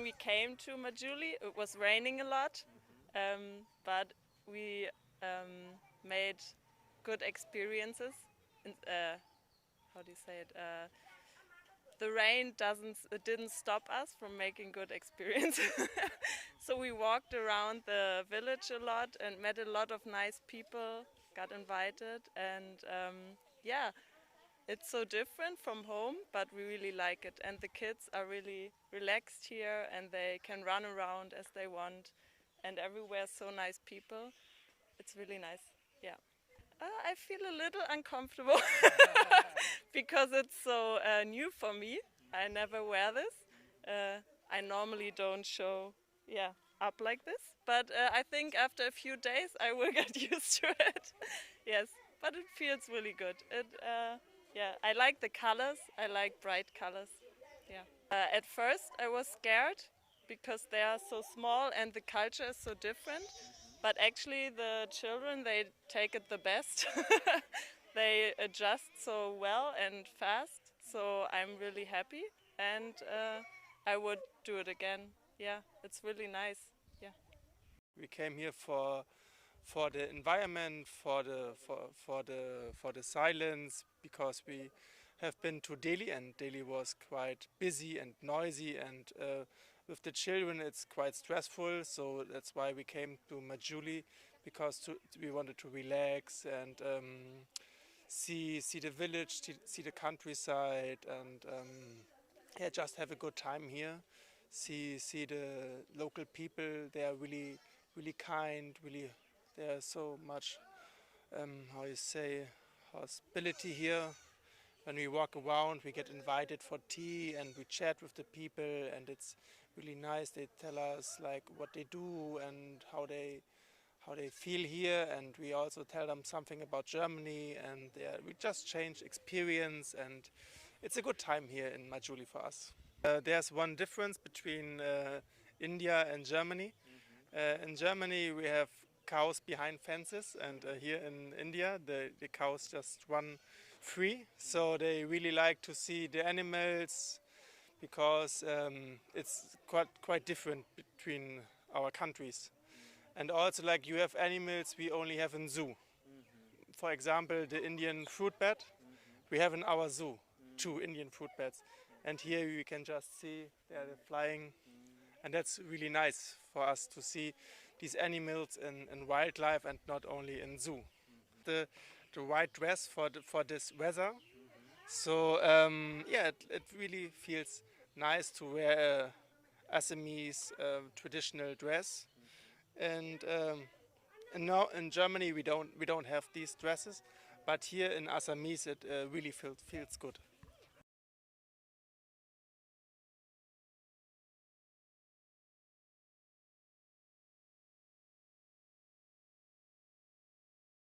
we came to Majuli, it was raining a lot, but we made good experiences. How do you say it? The rain didn't stop us from making good experiences. So we walked around the village a lot and met a lot of nice people, got invited, and yeah, it's so different from home, but we really like it. And the kids are really relaxed here and they can run around as they want. And everywhere so nice people. It's really nice, yeah. I feel a little uncomfortable because it's so new for me. I never wear this. I normally don't show, yeah, up like this. But I think after a few days I will get used to it. Yes, but it feels really good. Yeah, I like the colors. I like bright colors. Yeah. At first I was scared because they are so small and the culture is so different. But actually the children, they take it the best. They adjust so well and fast. So I'm really happy and I would do it again. Yeah, it's really nice. Yeah. We came here for the environment, for the silence, because we have been to Delhi and Delhi was quite busy and noisy, and with the children it's quite stressful. So that's why we came to Majuli, because we wanted to relax and see the village, see the countryside, and yeah, just have a good time here. See the local people. They are really kind. Really, there's so much how you say hospitality here. When we walk around, we get invited for tea and we chat with the people, and it's really nice. They tell us like what they do and how they feel here, and we also tell them something about Germany, and we just change experience, and it's a good time here in Majuli for us. There's one difference between India and Germany. In Germany we have cows behind fences, and here in India the cows just run free. So they really like to see the animals, because it's quite different between our countries. And also, like, you have animals we only have in zoo. For example, the Indian fruit bat, we have in our zoo 2 Indian fruit bats. And here you can just see they're flying. And that's really nice for us to see these animals in wildlife and not only in zoo. The right dress for this weather. So yeah, it really feels nice to wear a Assamese traditional dress. And now in Germany we don't have these dresses, but here in Assamese it really feels good.